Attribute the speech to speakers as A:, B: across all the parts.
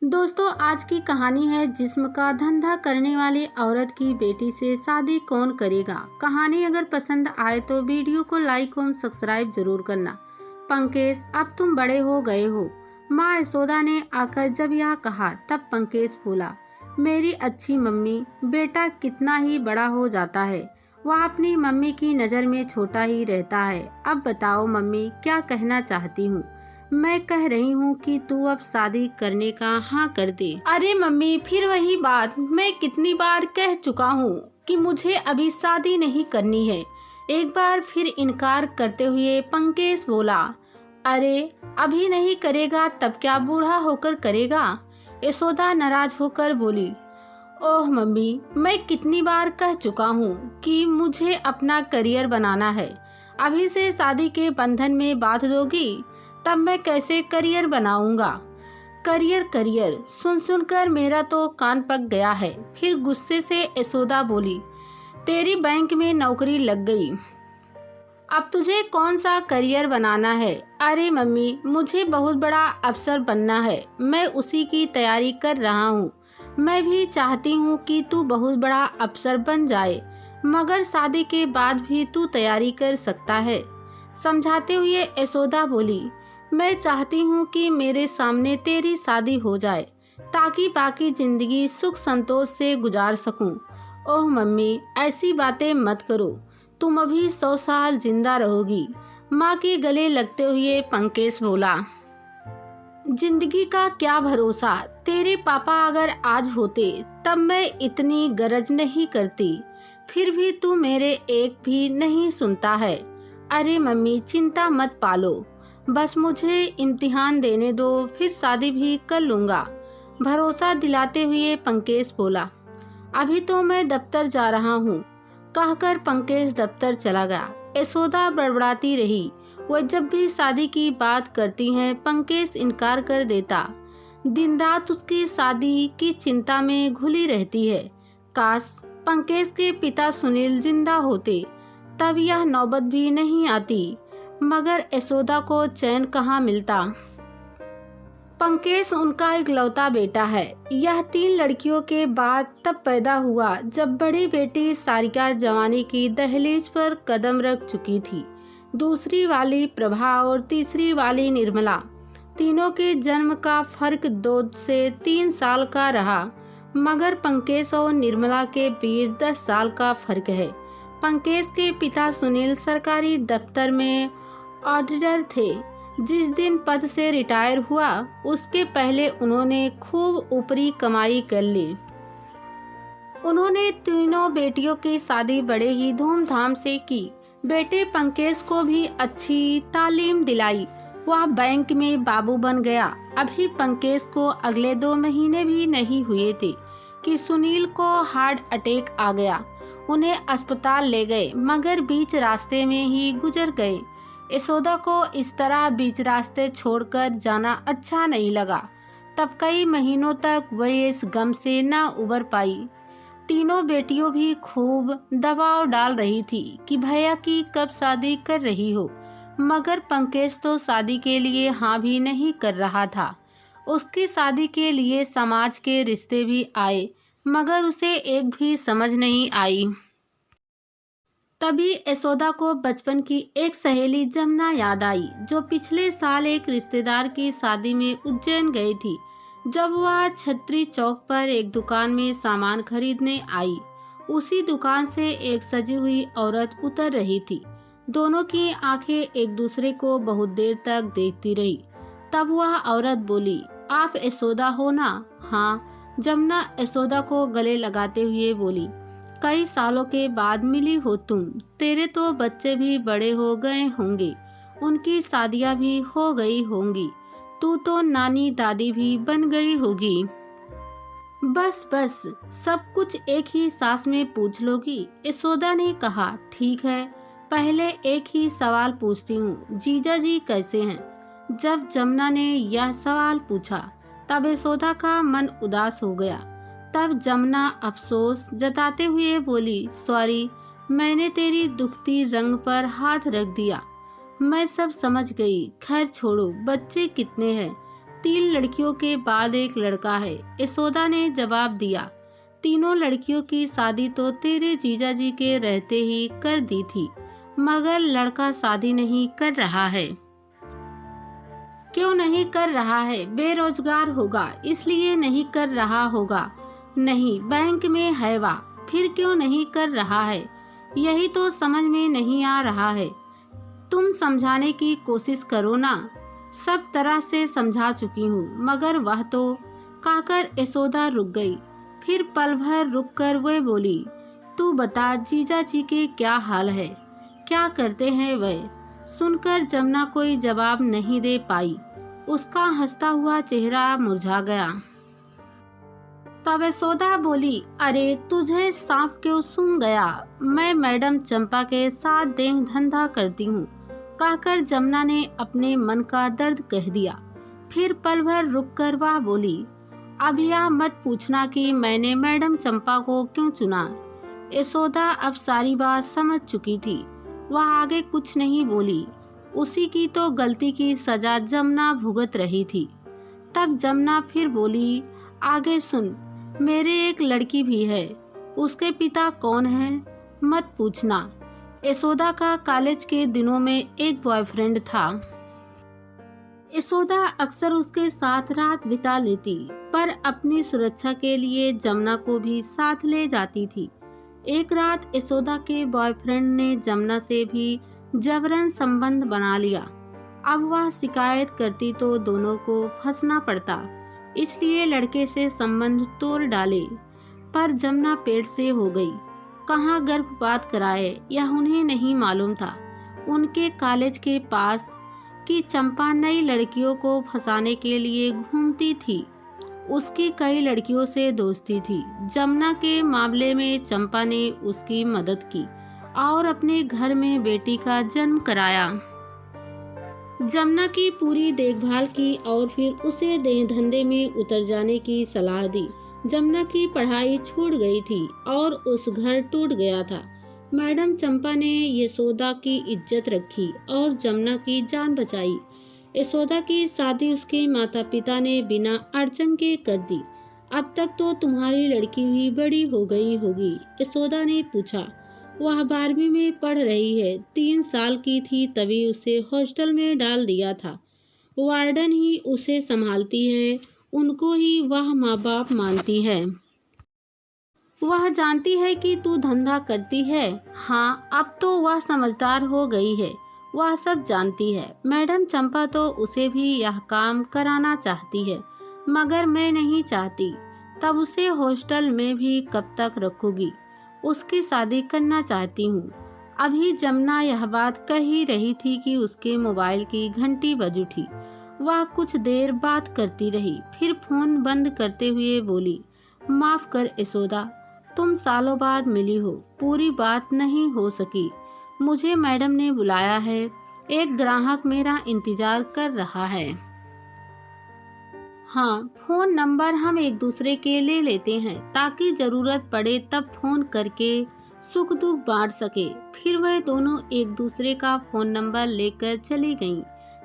A: दोस्तों, आज की कहानी है जिस्म का धंधा करने वाली औरत की बेटी से शादी कौन करेगा। कहानी अगर पसंद आए तो वीडियो को लाइक और सब्सक्राइब जरूर करना। पंकज, अब तुम बड़े हो गए हो। माँ यशोदा ने आकर जब यह कहा तब पंकज बोला, मेरी अच्छी मम्मी, बेटा कितना ही बड़ा हो जाता है वह अपनी मम्मी की नज़र में छोटा ही रहता है। अब बताओ मम्मी, क्या कहना चाहती हूँ। मैं कह रही हूँ कि तू अब शादी करने का हाँ कर दे। अरे मम्मी, फिर वही बात, मैं कितनी बार कह चुका हूँ कि मुझे अभी शादी नहीं करनी है। एक बार फिर इनकार करते हुए पंकज बोला, अरे अभी नहीं करेगा तब क्या बूढ़ा होकर करेगा। यशोदा नाराज होकर बोली, ओह मम्मी, मैं कितनी बार कह चुका हूँ कि मुझे अपना करियर बनाना है। अभी से शादी के बंधन में बांध दोगी तब मैं कैसे करियर बनाऊंगा। करियर करियर सुन सुनकर मेरा तो कान पक गया है। फिर गुस्से से यशोदा बोली, तेरी बैंक में नौकरी लग गई, अब तुझे कौन सा करियर बनाना है। अरे मम्मी, मुझे बहुत बड़ा अफसर बनना है, मैं उसी की तैयारी कर रहा हूँ। मैं भी चाहती हूँ कि तू बहुत बड़ा अफसर बन जाए, मगर शादी के बाद भी तू तैयारी कर सकता है। समझाते हुए यशोदा बोली, मैं चाहती हूँ कि मेरे सामने तेरी शादी हो जाए ताकि बाकी जिंदगी सुख संतोष से गुजार सकूं। ओह मम्मी, ऐसी बातें मत करो, तुम अभी 100 साल जिंदा रहोगी। माँ के गले लगते हुए पंकज बोला, जिंदगी का क्या भरोसा, तेरे पापा अगर आज होते तब मैं इतनी गरज नहीं करती, फिर भी तू मेरे एक भी नहीं सुनता है। अरे मम्मी, चिंता मत पालो, बस मुझे इम्तिहान देने दो, फिर शादी भी कर लूँगा। भरोसा दिलाते हुए पंकज बोला, अभी तो मैं दफ्तर जा रहा हूँ। कहकर पंकज दफ्तर चला गया। यशोदा बड़बड़ाती रही। वह जब भी शादी की बात करती हैं पंकज इनकार कर देता। दिन रात उसकी शादी की चिंता में घुली रहती है। काश पंकज के पिता सुनील जिंदा होते, तब यह नौबत भी नहीं आती, मगर यशोदा को चैन कहाँ मिलता। पंकज उनका इकलौता बेटा है। यह 3 लड़कियों के बाद तब पैदा हुआ जब बड़ी बेटी सारिका जवानी की दहलीज पर कदम रख चुकी थी। दूसरी वाली प्रभा और तीसरी वाली निर्मला। तीनों के जन्म का फर्क 2 से 3 साल का रहा, मगर पंकज और निर्मला के बीच 10 साल का फर्क है। पंकज के पिता सुनील सरकारी दफ्तर में ऑडिटर थे। जिस दिन पद से रिटायर हुआ उसके पहले उन्होंने खूब ऊपरी कमाई कर ली। उन्होंने तीनों बेटियों की शादी बड़े ही धूमधाम से की। बेटे पंकज को भी अच्छी तालीम दिलाई, वह बैंक में बाबू बन गया। अभी पंकज को अगले 2 महीने भी नहीं हुए थे कि सुनील को हार्ट अटैक आ गया। उन्हें अस्पताल ले गए, मगर बीच रास्ते में ही गुजर गए। यशोदा को इस तरह बीच रास्ते छोड़कर जाना अच्छा नहीं लगा। तब कई महीनों तक वह इस गम से न उबर पाई। तीनों बेटियों भी खूब दबाव डाल रही थी कि भैया की कब शादी कर रही हो, मगर पंकज तो शादी के लिए हाँ भी नहीं कर रहा था। उसकी शादी के लिए समाज के रिश्ते भी आए, मगर उसे एक भी समझ नहीं आई। तभी यशोदा को बचपन की एक सहेली जमुना याद आई, जो पिछले साल एक रिश्तेदार की शादी में उज्जैन गई थी। जब वह छत्री चौक पर एक दुकान में सामान खरीदने आई, उसी दुकान से एक सजी हुई औरत उतर रही थी। दोनों की आंखें एक दूसरे को बहुत देर तक देखती रही। तब वह औरत बोली, आप यशोदा हो ना? हाँ। जमुना यशोदा को गले लगाते हुए बोली, कई सालों के बाद मिली हो तुम। तेरे तो बच्चे भी बड़े हो गए होंगे, उनकी शादियां भी हो गई होंगी, तू तो नानी दादी भी बन गई होगी। बस बस, सब कुछ एक ही सांस में पूछ लोगी। यशोदा ने कहा, ठीक है, पहले एक ही सवाल पूछती हूँ, जीजा जी कैसे हैं? जब जमुना ने यह सवाल पूछा तब यशोदा का मन उदास हो गया। तब जमुना अफसोस जताते हुए बोली, सॉरी, मैंने तेरी दुखती रंग पर हाथ रख दिया। मैं सब समझ गई, खैर छोड़ो, बच्चे कितने हैं? 3 लड़कियों के बाद एक लड़का है। यशोदा ने जवाब दिया, तीनों लड़कियों की शादी तो तेरे जीजा जी के रहते ही कर दी थी, मगर लड़का शादी नहीं कर रहा है। क्यों नहीं कर रहा है? बेरोजगार होगा इसलिए नहीं कर रहा होगा। नहीं, बैंक में है वा, फिर क्यों नहीं कर रहा है? यही तो समझ में नहीं आ रहा है। तुम समझाने की कोशिश करो ना। सब तरह से समझा चुकी हूँ, मगर वह तो। कहकर यशोदा रुक गई। फिर पल भर रुक कर वह बोली, तू बता जीजा जी के क्या हाल है, क्या करते हैं वह? सुनकर जमुना कोई जवाब नहीं दे पाई। उसका हंसता हुआ चेहरा मुरझा गया। तब यशोदा बोली, अरे तुझे सांप क्यों सूंघ गया? मैं मैडम चंपा के साथ देह धंधा करती हूँ। कहकर जमुना ने अपने मन का दर्द कह दिया। फिर पल भर रुक कर वह बोली, अब यह मत पूछना कि मैंने मैडम चंपा को क्यों चुना। यशोदा अब सारी बात समझ चुकी थी। वह आगे कुछ नहीं बोली। उसी की तो गलती की सजा जमुना भुगत रही थी। तब जमुना फिर बोली, आगे सुन, मेरे एक लड़की भी है। उसके पिता कौन है मत पूछना। यशोदा का कॉलेज के दिनों में एक बॉयफ्रेंड था। यशोदा अक्सर उसके साथ रात बिता लेती, पर अपनी सुरक्षा के लिए जमुना को भी साथ ले जाती थी। एक रात यशोदा के बॉयफ्रेंड ने जमुना से भी जबरन संबंध बना लिया। अब वह शिकायत करती तो दोनों को फंसना पड़ता, इसलिए लड़के से संबंध तोड़ डाले। पर जमुना पेट से हो गई। कहाँ गर्भपात कराए यह उन्हें नहीं मालूम था। उनके कॉलेज के पास की चंपा नई लड़कियों को फंसाने के लिए घूमती थी। उसकी कई लड़कियों से दोस्ती थी। जमुना के मामले में चंपा ने उसकी मदद की और अपने घर में बेटी का जन्म कराया। जमुना की पूरी देखभाल की और फिर उसे देह धंधे में उतर जाने की सलाह दी। जमुना की पढ़ाई छूट गई थी और उस घर टूट गया था। मैडम चंपा ने यशोदा की इज्जत रखी और जमुना की जान बचाई। यशोदा की शादी उसके माता पिता ने बिना अड़चन के कर दी। अब तक तो तुम्हारी लड़की भी बड़ी हो गई होगी? यशोदा ने पूछा। वह 12वीं में पढ़ रही है। 3 साल की थी तभी उसे हॉस्टल में डाल दिया था। वार्डन ही उसे संभालती है, उनको ही वह माँ बाप मानती है। वह जानती है कि तू धंधा करती है। हाँ, अब तो वह समझदार हो गई है, वह सब जानती है। मैडम चंपा तो उसे भी यह काम कराना चाहती है, मगर मैं नहीं चाहती। तब उसे हॉस्टल में भी कब तक रखूंगी? उसकी शादी करना चाहती हूँ। अभी जमुना यह बात कह ही रही थी कि उसके मोबाइल की घंटी बज उठी। वह कुछ देर बात करती रही, फिर फोन बंद करते हुए बोली, माफ कर यशोदा, तुम सालों बाद मिली हो, पूरी बात नहीं हो सकी। मुझे मैडम ने बुलाया है, एक ग्राहक मेरा इंतजार कर रहा है। हाँ, फोन नंबर हम एक दूसरे के ले लेते हैं ताकि जरूरत पड़े तब फोन करके सुख दुख बांट सके। फिर वह दोनों एक दूसरे का फोन नंबर लेकर चली गईं।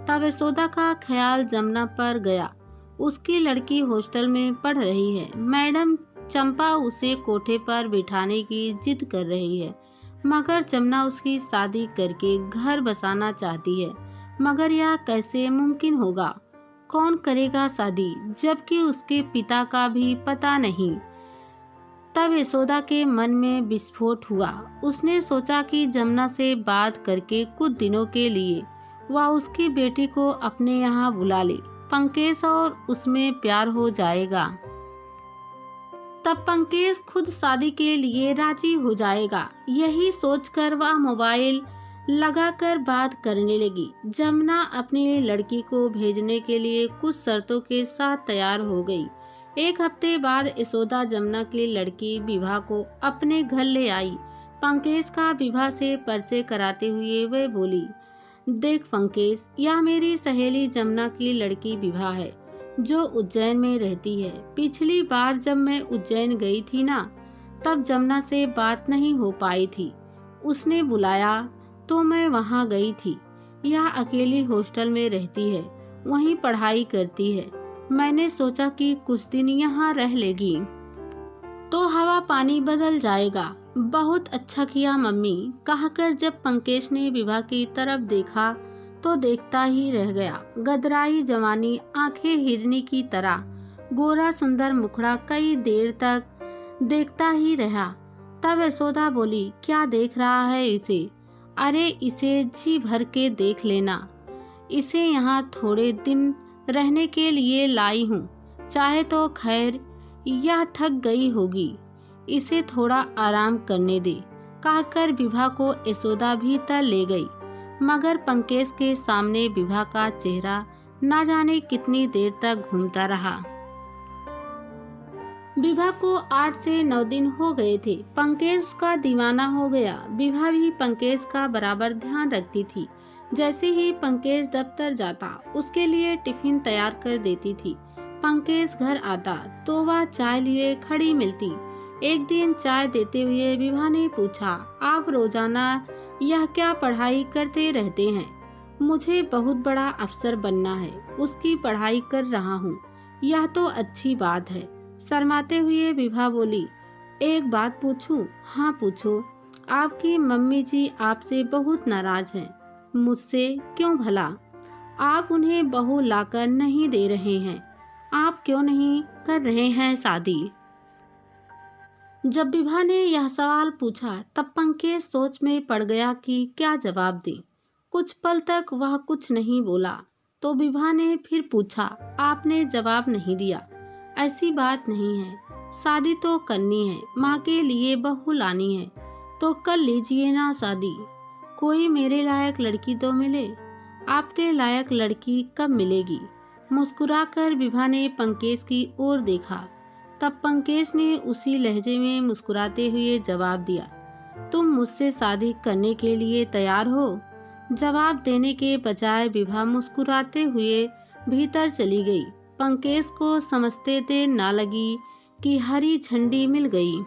A: तब यशोदा का ख्याल जमुना पर गया। उसकी लड़की हॉस्टल में पढ़ रही है। मैडम चंपा उसे कोठे पर बिठाने की जिद कर रही है, मगर जमुना उसकी शादी करके घर बसाना चाहती है। मगर यह कैसे मुमकिन होगा? कौन करेगा शादी, जबकि उसके पिता का भी पता नहीं। तब यशोदा के मन में विस्फोट हुआ। उसने सोचा कि जमुना से बात करके कुछ दिनों के लिए वह उसकी बेटी को अपने यहाँ बुला ले। पंकज और उसमें प्यार हो जाएगा। तब पंकज खुद शादी के लिए राजी हो जाएगा। यही सोचकर वह मोबाइल लगाकर बात करने लगी। जमुना अपनी लड़की को भेजने के लिए कुछ शर्तों के साथ तैयार हो गई। 1 हफ्ते बाद यशोदा जमुना की लड़की विभा को अपने घर ले आई। पंकज का विभा से परिचय कराते हुए वह बोली, देख पंकज, यह मेरी सहेली जमुना की लड़की विभा है, जो उज्जैन में रहती है। पिछली बार जब मैं उज्जैन गई थी ना, तब जमुना से बात नहीं हो पाई थी। उसने बुलाया तो मैं वहाँ गई थी। यह अकेली हॉस्टल में रहती है, वहीं पढ़ाई करती है। मैंने सोचा कि कुछ दिन यहाँ रह लेगी तो हवा पानी बदल जाएगा। बहुत अच्छा किया मम्मी, कहकर जब पंकज ने विभा की तरफ देखा तो देखता ही रह गया। गदराई जवानी, आंखें हिरनी की तरह, गोरा सुंदर मुखड़ा, कई देर तक देखता ही रहा। तब यशोदा बोली, क्या देख रहा है इसे? अरे इसे जी भर के देख लेना। इसे यहाँ थोड़े दिन रहने के लिए लाई हूँ, चाहे तो खैर यह थक गई होगी, इसे थोड़ा आराम करने दे, कहकर विभा को यशोदा भीतर ले गई। मगर पंकज के सामने विभा का चेहरा न जाने कितनी देर तक घूमता रहा। विभा को 8 से 9 दिन हो गए थे। पंकज का दीवाना हो गया। विभा भी पंकज का बराबर ध्यान रखती थी। जैसे ही पंकज दफ्तर जाता उसके लिए टिफिन तैयार कर देती थी। पंकज घर आता तो वह चाय लिए खड़ी मिलती। एक दिन चाय देते हुए विभा ने पूछा, आप रोजाना यह क्या पढ़ाई करते रहते हैं? मुझे बहुत बड़ा अफसर बनना है, उसकी पढ़ाई कर रहा हूँ। यह तो अच्छी बात है। शर्माते हुए विभा बोली, एक बात पूछूं? हाँ पूछो। आपकी मम्मी जी आपसे बहुत नाराज हैं। मुझसे? क्यों भला? आप उन्हें बहू लाकर नहीं दे रहे हैं। आप क्यों नहीं कर रहे हैं शादी? जब विभा ने यह सवाल पूछा तब पंकज सोच में पड़ गया कि क्या जवाब दे। कुछ पल तक वह कुछ नहीं बोला तो विभा ने फिर पूछा, आपने जवाब नहीं दिया। ऐसी बात नहीं है, शादी तो करनी है, माँ के लिए बहू लानी है तो कर लीजिए ना शादी। कोई मेरे लायक लड़की तो मिले। आपके लायक लड़की कब मिलेगी? मुस्कुराकर विभा ने पंकज की ओर देखा। तब पंकज ने उसी लहजे में मुस्कुराते हुए जवाब दिया, तुम मुझसे शादी करने के लिए तैयार हो? जवाब देने के बजाय विभा मुस्कुराते हुए भीतर चली गई। पंकज को समझते देर ना लगी कि हरी झंडी मिल गई।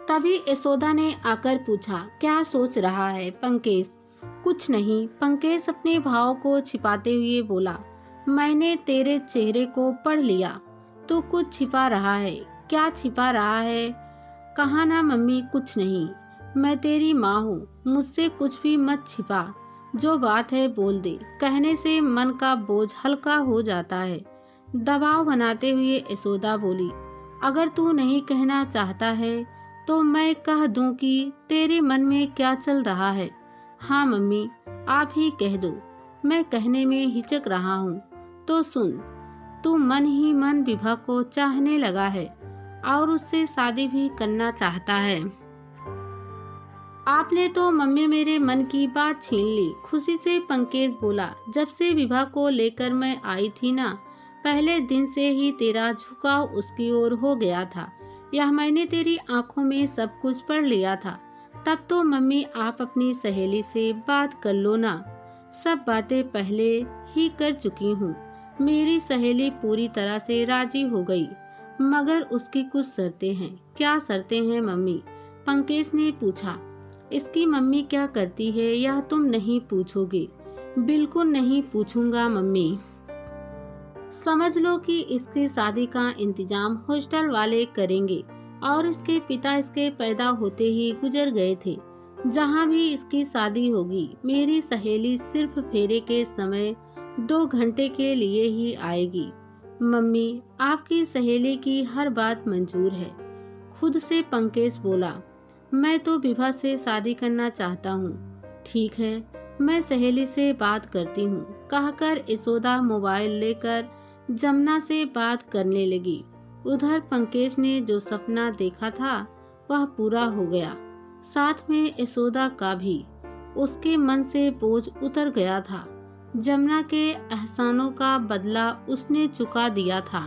A: तभी यशोदा ने आकर पूछा, क्या सोच रहा है पंकज? कुछ नहीं, पंकज अपने भाव को छिपाते हुए बोला, मैंने तेरे चेहरे को पढ़ लिया, तू कुछ छिपा रहा है। क्या छिपा रहा है? कहा ना मम्मी, कुछ नहीं। मैं तेरी माँ हूँ, मुझसे कुछ भी मत छिपा, जो बात है बोल दे। कहने से मन का बोझ हल्का हो जाता है। दबाव बनाते हुए यशोदा बोली, अगर तू नहीं कहना चाहता है तो मैं कह दूं कि तेरे मन में क्या चल रहा है। हाँ मम्मी, आप ही कह दो, मैं कहने में हिचक रहा हूँ। तो सुन, तू मन ही मन विभा को चाहने लगा है और उससे शादी भी करना चाहता है। आपने तो मम्मी मेरे मन की बात छीन ली। खुशी से पंकज बोला, जब से विभा को लेकर मैं आई थी ना, पहले दिन से ही तेरा झुकाव उसकी ओर हो गया था। यह मैंने तेरी आंखों में सब कुछ पढ़ लिया था। तब तो मम्मी आप अपनी सहेली से बात कर लो ना। सब बातें पहले ही कर चुकी हूँ। मेरी सहेली पूरी तरह से राजी हो गई, मगर उसकी कुछ शर्तें हैं। क्या शर्तें हैं मम्मी? पंकज ने पूछा। इसकी मम्मी क्या करती है यह तुम नहीं पूछोगे? बिल्कुल नहीं पूछूंगा मम्मी। समझ लो कि इसकी शादी का इंतजाम हॉस्टल वाले करेंगे और इसके पिता इसके पैदा होते ही गुजर गए थे। जहाँ भी इसकी शादी होगी, मेरी सहेली सिर्फ फेरे के समय 2 घंटे के लिए ही आएगी। मम्मी, आपकी सहेली की हर बात मंजूर है। खुद से पंकज बोला, मैं तो विभा से शादी करना चाहता हूँ। ठीक है, मैं सहेली से बात करती हूँ, कहकर यशोदा मोबाइल लेकर जमुना से बात करने लगी। उधर पंकज ने जो सपना देखा था वह पूरा हो गया, साथ में यशोदा का भी। उसके मन से बोझ उतर गया था। जमुना के एहसानों का बदला उसने चुका दिया था।